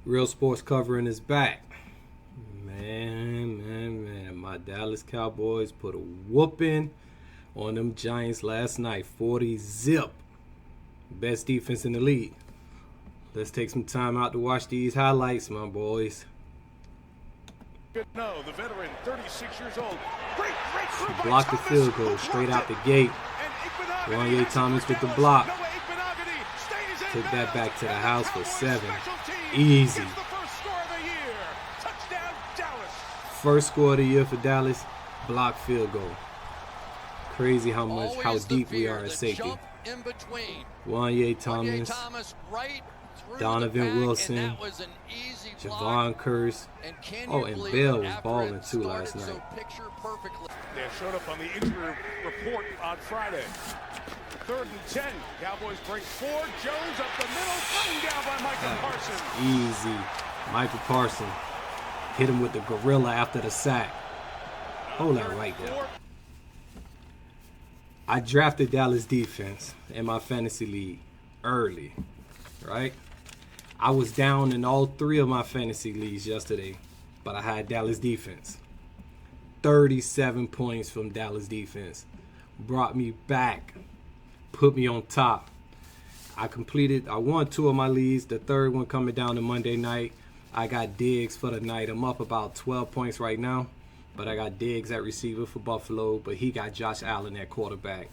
Real sports covering is back. Man. My Dallas Cowboys put a whooping on them Giants last night. 40-0. Best defense in the league. Let's take some time out to watch these highlights, my boys. No, the veteran, 36 years old. She blocked the field goal straight out the gate. Juan Thomas with the block. Took that back to the house for 7. Easy. First score of the year for Dallas. Block field goal. Crazy how deep we are at safety. Juan Thomas, Donovan Wilson, Javon Curse. Oh, and Bell was balling too last night. They showed up on the injury report on Friday. 3rd and 10. Cowboys break 4. Jones up the middle, thrown down by Michael Parsons. Easy. Michael Parsons hit him with the gorilla after the sack. Hold that right there. I drafted Dallas defense in my fantasy league early, right? I was down in all 3 of my fantasy leagues yesterday, but I had Dallas defense. 37 points from Dallas defense. Brought me back. Put me on top. I won 2 of my leagues. The 3rd one coming down to Monday night. I got Diggs for the night. I'm up about 12 points right now. But I got Diggs at receiver for Buffalo. But he got Josh Allen at quarterback.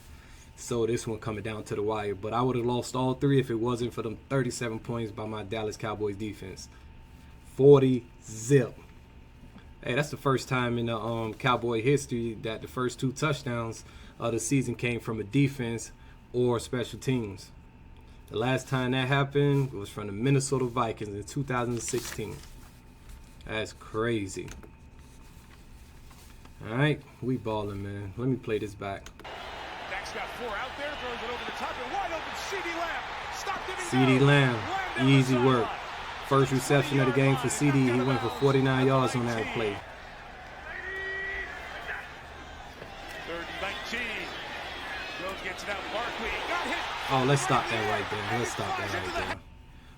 So this one coming down to the wire. But I would have lost all 3 if it wasn't for them 37 points by my Dallas Cowboys defense. 40-0. Hey, that's the first time in the Cowboy history that the first 2 touchdowns of the season came from a defense or special teams. The last time that happened was from the Minnesota Vikings in 2016. That's crazy. All right, we balling, man. Let me play this back. Dak's got 4 out there, throws it over the top and wide open. CeeDee Lamb stopped it. CeeDee Lamb, easy work. First reception of the game for CeeDee. He went for 49 yards on that play. 3rd and 19. Jones gets it out. Barkley got hit. Oh, let's stop that right there. Let's stop that right there.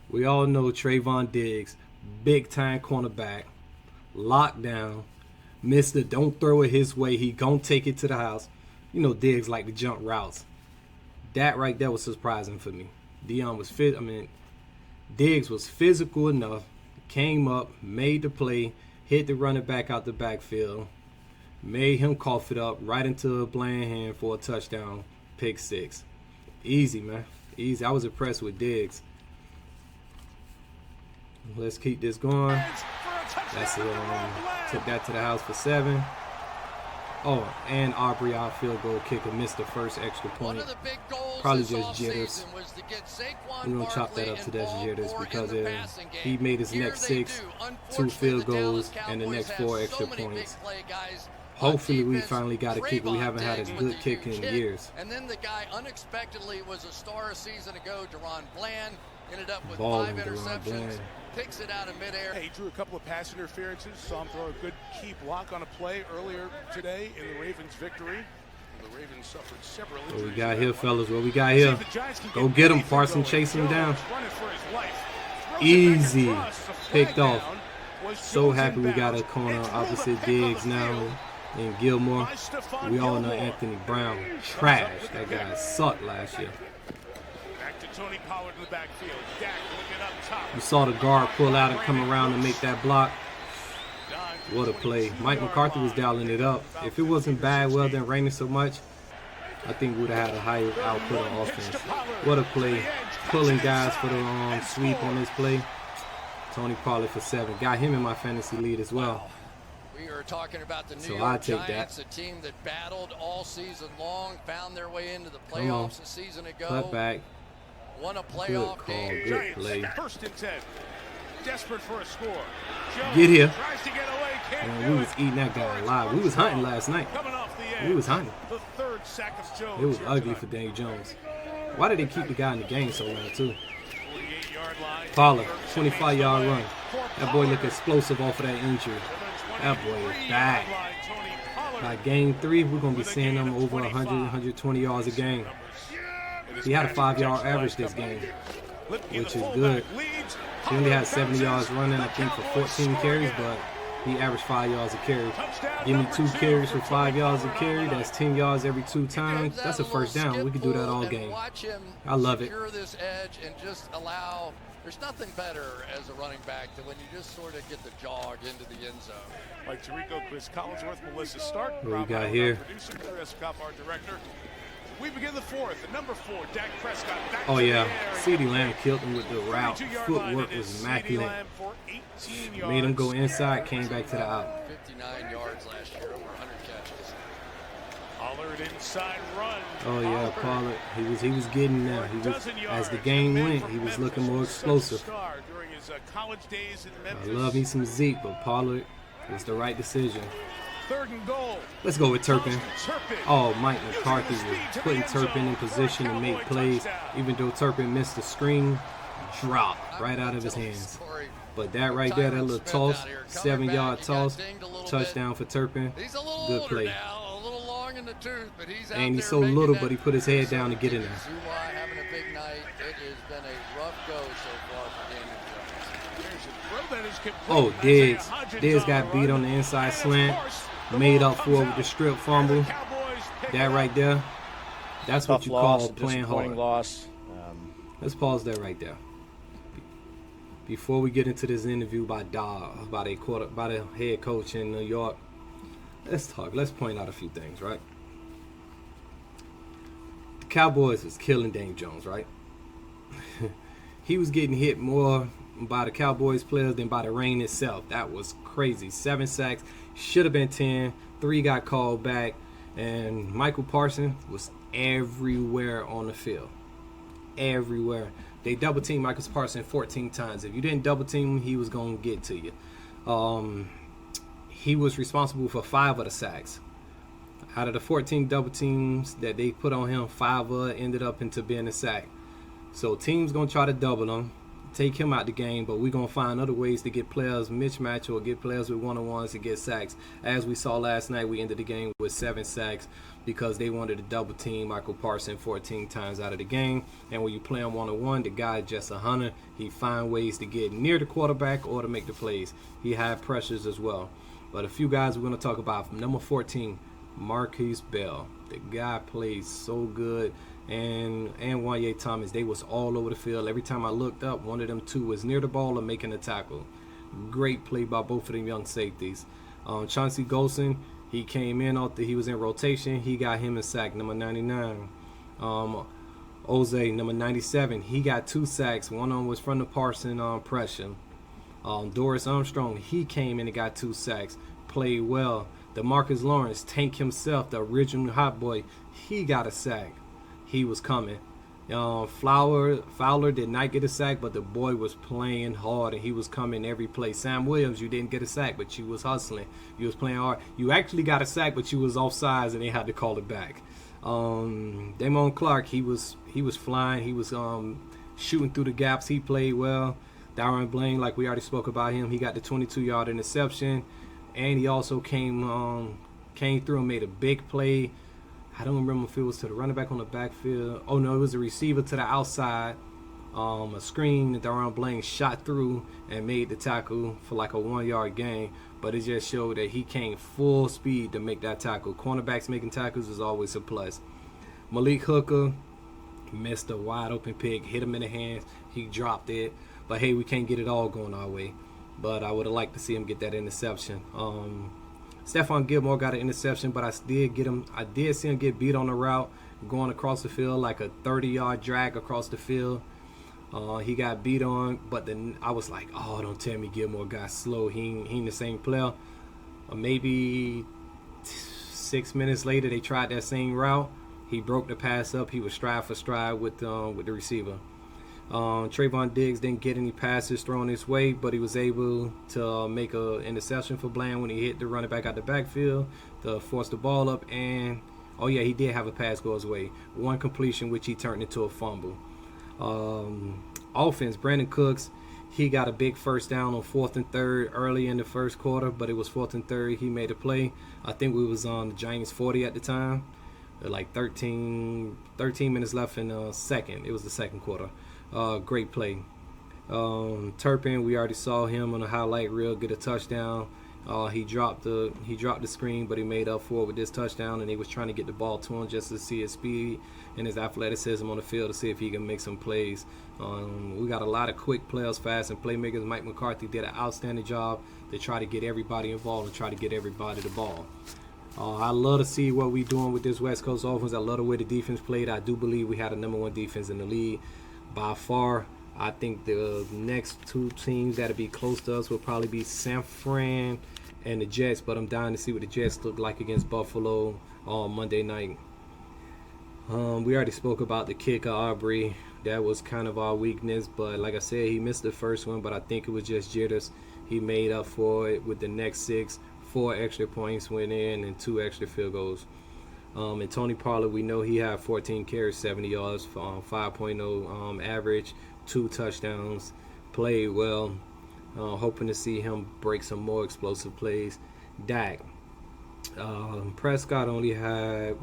We all know Trayvon Diggs, big time cornerback, lockdown. Mister, don't throw it his way. He gonna take it to the house. You know Diggs like to jump routes. That right there was surprising for me. Diggs was physical enough, came up, made the play, hit the running back out the backfield, made him cough it up right into a bland hand for a touchdown, pick 6. Easy, man. Easy. I was impressed with Diggs. Let's keep this going. That's it. Took that to the house for 7. Oh, and Aubrey, our field goal kicker, missed the first extra point. Probably just jitters. We're going to chop that up to that jitters because he made his next 6, 2 field goals, and the next 4 extra points. Hopefully we finally got a kicker. We haven't had a good kick in years. And then the guy unexpectedly was a star a season ago, Deron Bland. Ended up with Balling 5 interceptions. Picks it out of midair. He drew a couple of pass interferences. Saw him throw a good key block on a play earlier today in the Ravens' victory. The Ravens suffered several injuries. What we got here, fellas? What we got here? Go get him. Parsons chase him down. Easy. Picked off. So happy we got a corner opposite Diggs now and Gilmore. We all know Anthony Brown. Trash. That guy sucked last year. Tony Pollard in the backfield. Dak looking up top. You saw the guard pull out and come around and make that block. What a play. Mike McCarthy was dialing it up. If it wasn't bad weather and raining so much, I think we would have had a higher output of offense. What a play. Pulling guys for the sweep on this play. Tony Pollard for 7. Got him in my fantasy lead as well. We are talking about the New I'll York take Giants, that. a team that battled all season long, found their way into the playoffs a season ago. Cut back. Won a playoff Good call. game. Good play. 1st and 10. Desperate for a score. Jones Get here. tries to get away, can't Man, we was eating that guy alive. We was hunting last night. Coming off the edge. We was hunting. The 3rd sack of Jones. It was here ugly tonight. for Daniel Jones. Why did they keep the guy in the game so long, too? 48-yard line. Pollard, 25-yard run. That boy look explosive off of that injury. That boy is back. By game 3, we're going to be seeing him over 100, 120 yards a game. He had a 5-yard average this game, which is good. He only had 70 yards running, I think, for 14 carries, but he averaged 5 yards a carry. Give me 2 carries for 5 yards a carry. That's 10 yards every 2 times. That's a first down. We could do that all game. I love it. Secure this edge and just allow. There's nothing better as a running back than when you just sort of get the jog into the end zone. Like Tirico, Chris Collinsworth, Melissa Stark. What we got here? Producer, Chris Kopp, our director. We begin the fourth. At number 4, Dak Prescott. Back Oh, to yeah. the air. CeeDee Lamb killed him with the route. 32-yard Footwork line. was It is immaculate. CeeDee Lamb for 18 Made him go yards. inside, came back to the out. 59 yards last year, over 100 catches. Pollard inside run. Oh yeah, Pollard. He was getting there. He was, as the game went, he was looking more explosive. During his college days in I Memphis. love me some Zeke, but Pollard was the right decision. 3rd and goal. Let's go with Turpin. Turpin. Oh, Mike McCarthy was putting Turpin in position to make plays, even though Turpin missed the screen, drop right out of his hands. But that right there, that little toss, 7-yard toss, touchdown for Turpin. He's a little Good older play. now, a little long in the tooth, but he's out And he's there so making little, that- but he put his head down to get in there. Zuma having a big night. It has been a rough go so far for Daniel Jones. There's a throw that is complete. Oh, Isaiah Diggs. Hodgins Diggs on got the beat run. on the inside And of slant, course, the made ball up for comes it with the out. strip And fumble. the Cowboys pick That it right up. there, that's what Tough you loss, call a playing disappointing hard. loss. Let's pause that right there. Before we get into this interview by the head coach in New York, let's talk. Let's point out a few things, right? The Cowboys was killing Daniel Jones, right? He was getting hit more by the Cowboys players than by the rain itself. That was crazy. 7 sacks, should have been 10. 3 got called back, and Michael Parsons was everywhere on the field. Everywhere. They double teamed Michael Parsons 14 times. If you didn't double team him, he was going to get to you. He was responsible for 5 of the sacks. Out of the 14 double teams that they put on him, 5 ended up into being a sack. So teams going to try to double him, take him out the game, but we're going to find other ways to get players mismatch or get players with one-on-ones to get sacks. As we saw last night, we ended the game with 7 sacks because they wanted to double team Michael Parsons 14 times out of the game. And when you play him one-on-one, the guy just a hunter. He find ways to get near the quarterback or to make the plays. He had pressures as well. But a few guys we're going to talk about. Number 14, Marquise Bell. The guy plays so good. And Wanye Thomas, they was all over the field. Every time I looked up, one of them 2 was near the ball or making a tackle. Great play by both of them young safeties. Chauncey Golson, he came in he was in rotation. He got him a sack, number 99. Oze, number 97, he got 2 sacks. One of them was from the Parson pressure. Doris Armstrong, he came in and got 2 sacks. Played well. DeMarcus Lawrence, Tank himself, the original hot boy, he got a sack. He was coming. Fowler did not get a sack, but the boy was playing hard and he was coming every play. Sam Williams, you didn't get a sack, but you was hustling. You was playing hard. You actually got a sack, but you was offsides and they had to call it back. Damon Clark, he was flying. He was shooting through the gaps. He played well. Darren Blaine, like we already spoke about him, he got the 22-yard interception, and he also came through and made a big play. I don't remember if it was to the running back on the backfield. Oh, no, it was a receiver to the outside. A screen that Darren Blaine shot through and made the tackle for like a 1-yard gain. But it just showed that he came full speed to make that tackle. Cornerbacks making tackles is always a plus. Malik Hooker missed a wide open pick, hit him in the hands. He dropped it. But, hey, we can't get it all going our way. But I would have liked to see him get that interception. Stephon Gilmore got an interception, but I did see him get beat on the route going across the field, like a 30-yard drag across the field. He got beat on, but then I was like, oh, don't tell me Gilmore got slow. He ain't the same player. Maybe 6 minutes later, they tried that same route. He broke the pass up. He was stride for stride with the receiver. Trayvon Diggs didn't get any passes thrown his way, but he was able to make an interception for Bland when he hit the running back out the backfield to force the ball up. And, oh, yeah, he did have a pass go his way. 1 completion, which he turned into a fumble. Offense, Brandon Cooks, he got a big first down on 4th and 3rd early in the first quarter, but it was 4th and 3rd. He made a play. I think we was on the Giants 40 at the time. Like 13 minutes left in the second. It was the second quarter. Great play. Turpin, we already saw him on the highlight reel get a touchdown. He dropped the screen, but he made up for it with this touchdown, and he was trying to get the ball to him just to see his speed and his athleticism on the field to see if he can make some plays. We got a lot of quick players, fast and playmakers. Mike McCarthy did an outstanding job to try to get everybody involved and try to get everybody the ball. I love to see what we're doing with this West Coast offense. I love the way the defense played. I do believe we had a #1 defense in the league by far. I think the next two teams that'll be close to us will probably be San Fran and the Jets, but I'm dying to see what the Jets look like against Buffalo on Monday night. We already spoke about the kicker, Aubrey. That was kind of our weakness, but like I said, he missed the first one, but I think it was just jitters. He made up for it with the next 6. 4 extra points went in and 2 extra field goals. And Tony Pollard, we know he had 14 carries, 70 yards, 5.0 average, 2 touchdowns, played well. Hoping to see him break some more explosive plays. Dak. Prescott only had,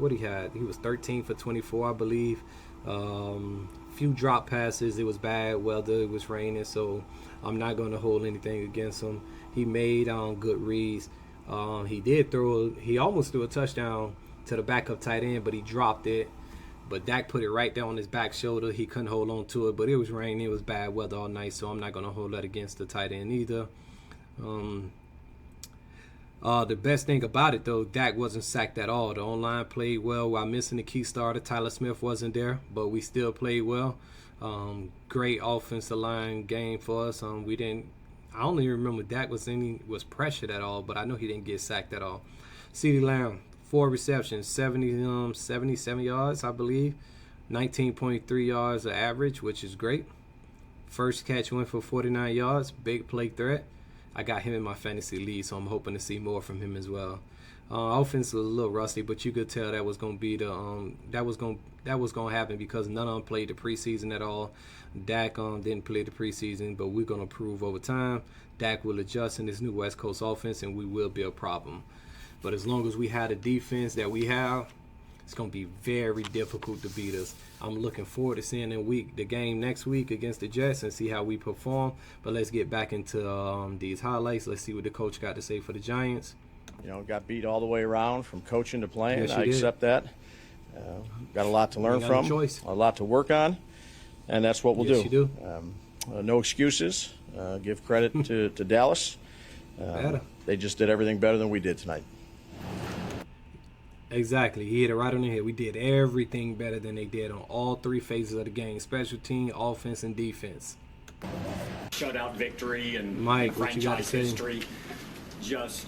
he was 13 for 24, I believe. Few drop passes. It was bad weather. It was raining, so I'm not going to hold anything against him. He made good reads. He almost threw a touchdown to the backup tight end, but he dropped it. But Dak put it right there on his back shoulder. He couldn't hold on to it, but it was raining. It was bad weather all night, so I'm not going to hold that against the tight end either. The best thing about it, though, Dak wasn't sacked at all. The O-line played well while missing the key starter. Tyler Smith wasn't there, but we still played well. Great offensive line game for us. I don't even remember Dak was pressured at all, but I know he didn't get sacked at all. CeeDee Lamb, 4 receptions, 77 yards, I believe. 19.3 yards of average, which is great. First catch went for 49 yards, big play threat. I got him in my fantasy league, so I'm hoping to see more from him as well. Offense was a little rusty, but you could tell that was going to be that was going to happen because none of them played the preseason at all. Dak didn't play the preseason, but we're going to prove over time. Dak will adjust in this new West Coast offense, and we will be a problem. But as long as we have the defense that we have, it's going to be very difficult to beat us. I'm looking forward to seeing the game next week against the Jets and see how we perform. But let's get back into these highlights. Let's see what the coach got to say for the Giants. Got beat all the way around from coaching to playing. Yes, I accept that. Got a lot to learn from, a lot to work on, and that's what we'll do. You do. No excuses. Give credit to Dallas. They just did everything better than we did tonight. Exactly. He hit it right on the head. We did everything better than they did on all 3 phases of the game, special team, offense, and defense. Shutout victory and Mike, franchise history. Just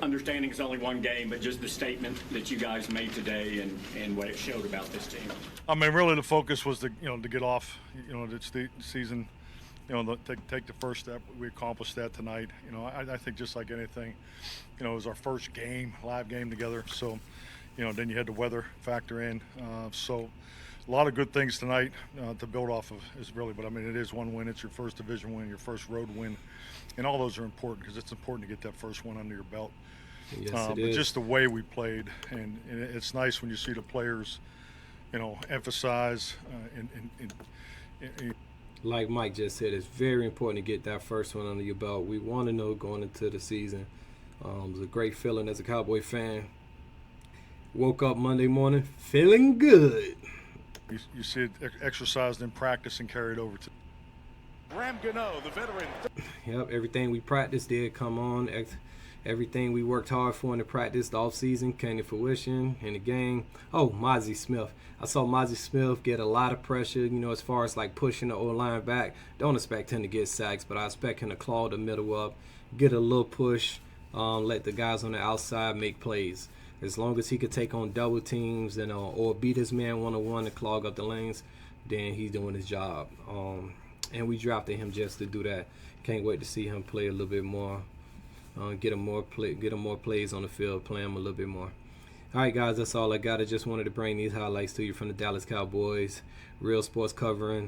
understanding it's only one game, but just the statement that you guys made today and what it showed about this team. I mean, really the focus was to get off, the season, take the first step. We accomplished that tonight. I think just like anything, it was our first live game together. So, then you had the weather factor in. So a lot of good things tonight to build off of but I mean, it is one win. It's your first division win, your first road win. And all those are important because it's important to get that first one under your belt. Yes, but just the way we played, and it's nice when you see the players, emphasize like Mike just said, it's very important to get that first one under your belt. We want to know going into the season. It was a great feeling as a Cowboy fan. Woke up Monday morning feeling good. You see it exercised in practice and carried over to Graham Gano, the veteran. Yep, everything we practiced did come on. Everything we worked hard for in the practice, the offseason, came to fruition in the game. Oh, Mozzie Smith. I saw Mozzie Smith get a lot of pressure, as far as like pushing the O-line back. Don't expect him to get sacks, but I expect him to claw the middle up, get a little push, let the guys on the outside make plays. As long as he could take on double teams and or beat his man one-on-one and clog up the lanes, then he's doing his job. And we drafted him just to do that. Can't wait to see him play a little bit more. Get him more plays on the field, play him a little bit more. All right, guys, that's all I got. I just wanted to bring these highlights to you from the Dallas Cowboys. Real sports covering.